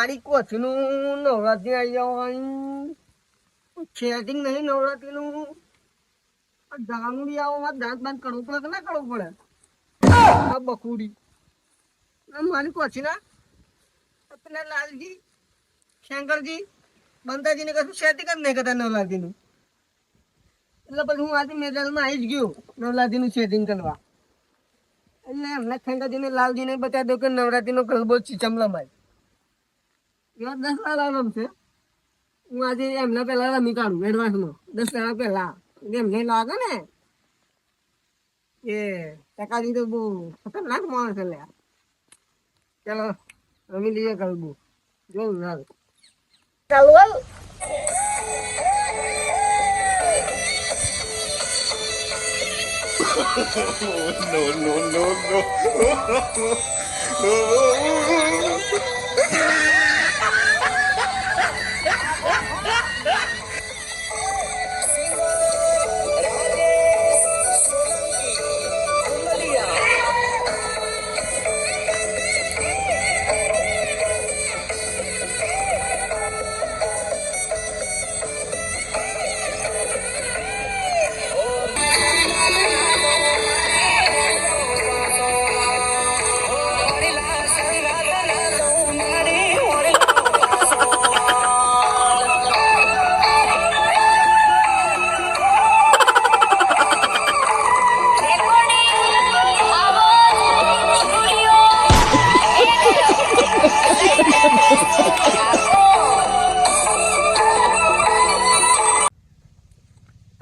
મારી કોચનું નવરાત્રી આવી જવાનું સેટિંગ નહીં નવરાત્રીનું જવાનું બી આવો મારે દાંત બાંત કરવું પડે કે ના કરવું પડે આ બકુડી મારી કોચી ના પેલા લાલજી શંકરજી બંતાજીને કશું સેટિંગ જ નહીં કરતા નવરાત્રીનું એટલે પછી હું આજે મેદાનમાં આવી જ ગયો નવરાત્રીનું સેટિંગ કરવા એટલે એમના શંકરજીને લાલજીને બતાવી દો કે નવરાત્રીનો ગરબો ચીચમ લમાય એવા 10 લાલ આરામ છે હું આજે એમના પહેલા રમી કાઢું એડવાન્સમાં 10 દાડા પહેલા એમને લાગે ને એ ટકાજી તો બહુ ખતરનાક માણસ છે લ્યા ચાલો રમી લઈએ ગરબો જોઉં ચાલો ચાલો no, no, no, no.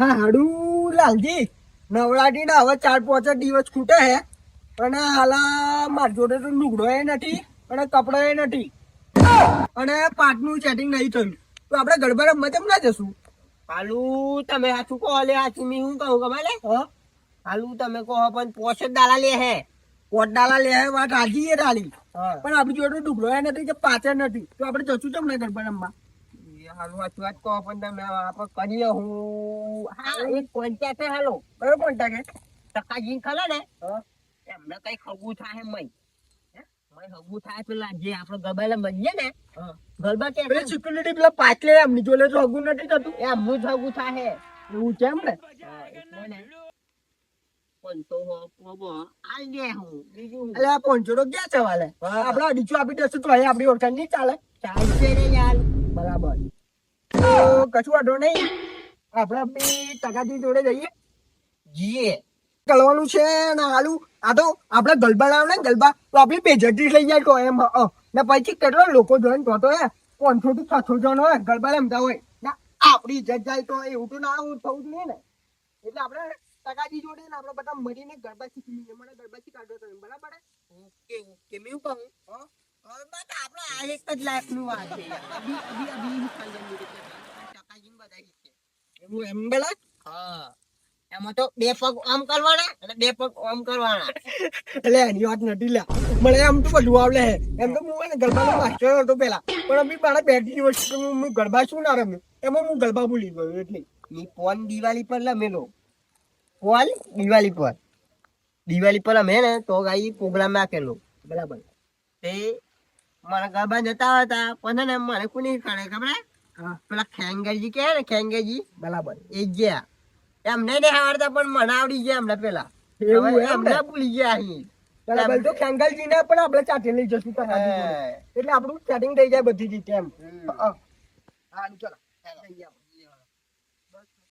હા હાડું લાલજી નવરાત્રી ના હવે 4-5 દિવસ ખૂટે હે અને હાલા મારી જોડે તો લુગડો નથી અને કપડો નથી અને પાટનું સેટિંગ નહીં થયું તો આપણે ગરબા રમવા કેમ ના જશું હાલુ તમે હાચું કહો લે હાચું મી હું કહું કમાલે હાલુ તમે કહો પણ 5 દાડા લે હે કોટડાલા લે વાત હાજી એ ડાલી પણ આપણી જોડે લુગડો નથી કે પાછળ નથી તો આપણે જશું કેમ નહીં ગરબા રમવા હાલુ હાચું વાત કહો પણ તમે આપણે કરીએ હું હા એક કોન્ટેક્ટ હે હાલો કયો કોન્ટેક્ટ ટકાજી ખરા ને એમને કઈ ખગું થાય મય હગું થાય પેલા જે આપણે ગરબા મળીએ ને ગરબા કે પેલી સિક્યુરિટી પેલા પાછલે એમની જોડે તો હગું નથી થતું એમનું જ હગું થાય એવું કેમ ને પણ તો આઈ ગે હું બીજું એટલે આ 500 ક્યાં ચવાલે આપણે અડીચું આપી દેશું તો અહીં આપણી ઓળખાણ નહીં ચાલે ચાલશે રે યાર બરાબર તો કશું વાંધો નહીં આપણે આપણી ટકાજી જોડે જઈએ જીએ કરવાનું છે ને હાલું આ તો આપણે ગરબા લાવ ને ગરબા તો આપણી બેજટી લઈ જાય તો એમ ને પછી કેટલા લોકો જોઈને તો હે 500 થી 600 જણ હોય ગરબા રમતા હોય ને આપણી ઇજ્જત જાય તો એવું તો ના થવું જોઈએ ને એટલે આપણે ટકાજી જોડે ને આપણે બધા મળીને ગરબા શીખી લઈએ મને ગરબા શીખાડો તમે બરાબર ઓકે ઓકે મેં કહું ગરબા તો આપણે આ એક જ લાઈફ નું વાત છે ટકાજી બધા શીખે એવું એમ પેલા હા એમાં તો 2 પગ આમ કરવાના અને 2 પગ આમ કરવાના એટલે એની વાત નથી લ્યા મને એમ તો બધું આવડે હે એમ તો હું ને ગરબાનો માસ્ટર હતો પેલા પણ અમી મારા 2 દિવસ હું ગરબા શું ના રમ્યો એમાં હું ગરબા ભૂલી ગયો એટલે ની ફોન દિવાળી પર લમેલો ફોન દિવાળી પર અમે ને તો ગાઈ પ્રોગ્રામ રાખેલો બરાબર તે મને ગરબા જતા હતા પણ ને મને કોની કરે ખબર પેલા ખેંગરજી કે ને ખેંગરજી બરાબર એ ગયા એમને ને આવડતા પણ મને આવડી ગયા એમને પેલા એવું એમને ભૂલી ગયા અહીં બરાબર તો ખેંગલજી ને પણ આપણે ચાટે લઈ જશું એટલે આપણું સેટિંગ થઈ જાય બધી રીતે એમ હા ચલો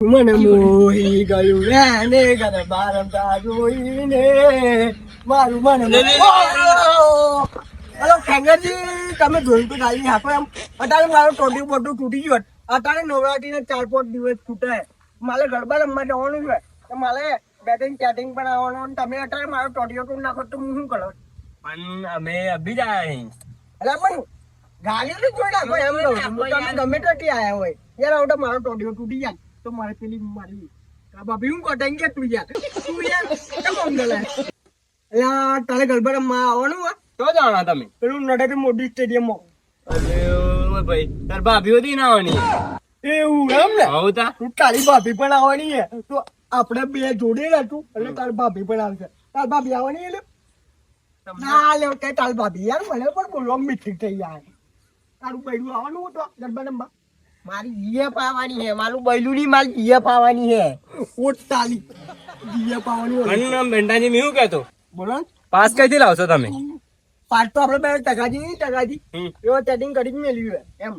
મને મોહી ગયું ને ગરબા રમતા જોઈને મારું મન હેલો ખેંગરજી તમે જોયું તો ગાડી હાકો એમ અત્યારે મારું ટોટી બોટું તૂટી ગયું અત્યારે નવરાત્રીને 4-5 દિવસ છૂટે મારે ગરબા રમવા જવાનું છે તો મારે બેટિંગ ચેટિંગ પણ આવવાનું તમે અત્યારે મારો ટોટીઓ તોડ નાખો તો હું શું કરો પણ અમે અભી જ આયા એટલે પણ ગાડીઓ તો જોઈ નાખો એમ કહું તમે ગમે ત્યાંથી આવ્યા હોય યાર આવડે મારો ટોટીઓ તૂટી જાય તો મારે પેલી મારી ભાભી હું કટાઈ કે તું યાર કેમ આમ ગલે એટલે તારે ગરબા રમવા આવવાનું હોય તો જાણા તમે પેલું નડાથી મોટી સ્ટેડિયમમાં અરે ભાઈ તાર ભાભી હતી ના આવવાની એવું એમ ને આવું તા તું તારી ભાભી પણ આવવાની છે તો આપણે બે જોડે રહેતું એટલે તારી ભાભી પણ આવશે તાર ભાભી આવવાની એટલે ના લે કઈ તારી ભાભી યાર મને પણ બોલવા મીઠી થઈ જાય તારું બૈરું આવવાનું હતું ગરબા રમવા મારી જીએ પાવાની હે, મારું બૈલું ની મારી જીએ પાવાની હે. ઓટ તાલી જીયા પાવાની હોય. પણ બેંડાજી મેં શું કહેતો બોલો ને. પાસ કઈથી લાવશો તમે? પાટ તો આપણે બે ટકાજી નહીં ટકાજી હમ. એવો સેટિંગ કરી મેળવ્યું હે એમ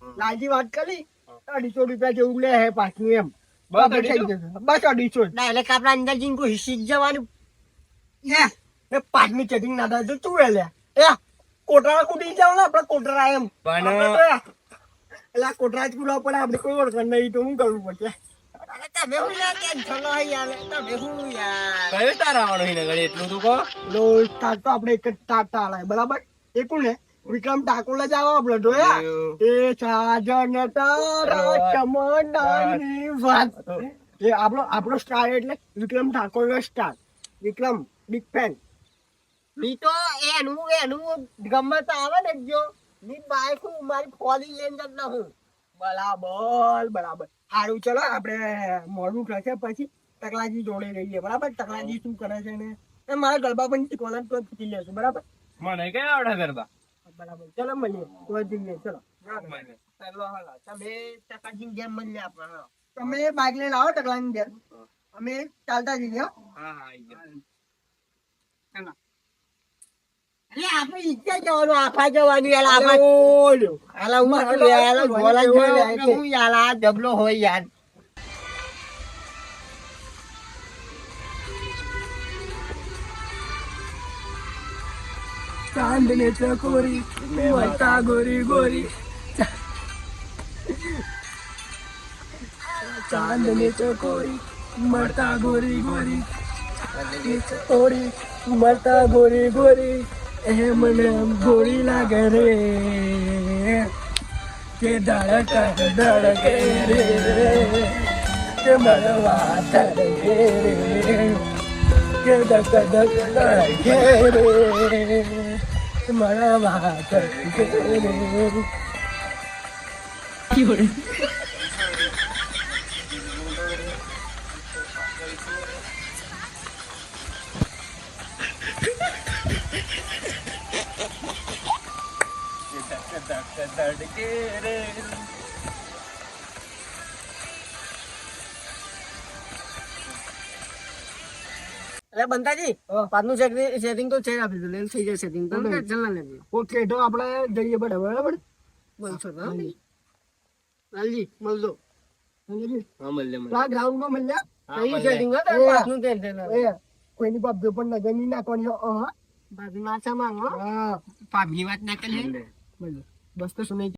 લાલજી વાત કરી 250 રૂપિયા જેવું લે હે પાછું એમ બસ આપણે થઈ 250? જશે. બસ 250 જ. ડાયરેક્ટ આપણા અંદર જઈને કોઈ હિસ્સી જ જવાનું. હે એ પાટની સેટિંગ ના થાય તો તું એ લે એ કોટરા કુટી જાવ ને આપણે કોટરા એમ પણ- આપણે તો એટલે આ કોટરા જ કુડા પડે આપણે કોઈ ઓળખ નહીં તો શું કરવું પડશે અરે તમે હું યાર ટેન્શન લો યાર, તમે હું યાર. કયો તાર આવવાનો છે નગર એટલું તું કહો? લો સ્ટાર્ટ તો આપણે એક જ સ્ટાર્ટ તાળાય બરાબર એ કોને વિક્રમ ઠાકોર જ આવો આપણે જોયા એ સાજન તારા ચમનની વાત એ આપણો સ્ટાર એટલે વિક્રમ ઠાકોર નો સ્ટાર વિક્રમ બિગ ફેન મી તો એનું ગમે તો આવે ને જો ની બાઈક હું મારી ફોલી લઈને જ ન હું. બરાબર સારું ચલો આપણે મોડું થશે પછી ટકલાજી જોડે રહીએ બરાબર ટકલાજી શું કરે છે ને એ મારા ગરબા પણ શીખવાના તો પૂછી લેશું બરાબર મને કઈ આવડે ગરબા? બરાબર ચલો મળીએ તો જઈએ ચલો ચાલો હાલો, તમે ટકાજીની જેમ મળી લે આપણે હાલો. તમે બાઇક લઈને આવો ટકલાની ઘેર અમે ચાલતા જઈએ હો. હા હા આઈ ગયા. અરે આપણે ઈચ્છા જવાનું આફા જવાનું યાર આફા. ઓલ્યો. હાલા હું હાલો, યાર હાલો, બોલા હાલો, જોઈ હાલો. હું યાર આ જબલો હોય યાર. ચાંદ ને ચકોરી મળતા ગોરી ગોરી ચાંદ ને ચકોરી મળતા ગોરી ગોરી ચકોરી મળતા ગોરી ગોરી એ મને ગોરી લાગે રે કે ધડક ધડકે રે કે મળવા ધડકે રે કે ધક ધક ધડકે રે મળવા ધડકે રે અરે બંતાજી પાછનું સેટિંગ તો છે આપી દો થઈ જાય સેટિંગ તો ચાલ ને ઓકે તો આપણે જઈએ બરાબર બોલશો તો લાલજી મળજો. હા મળે મળે. ગ્રાઉન્ડ માં મળ્યા કઈ મળે. સેટિંગ હોય એ. પાછનું ટેન્શન એ કોઈની બાપ પણ નજર નહીં નાખવાની બાજુ નાચા માંગો હા પાભી વાત ના કરી મળે. બસ તો સુનાઈ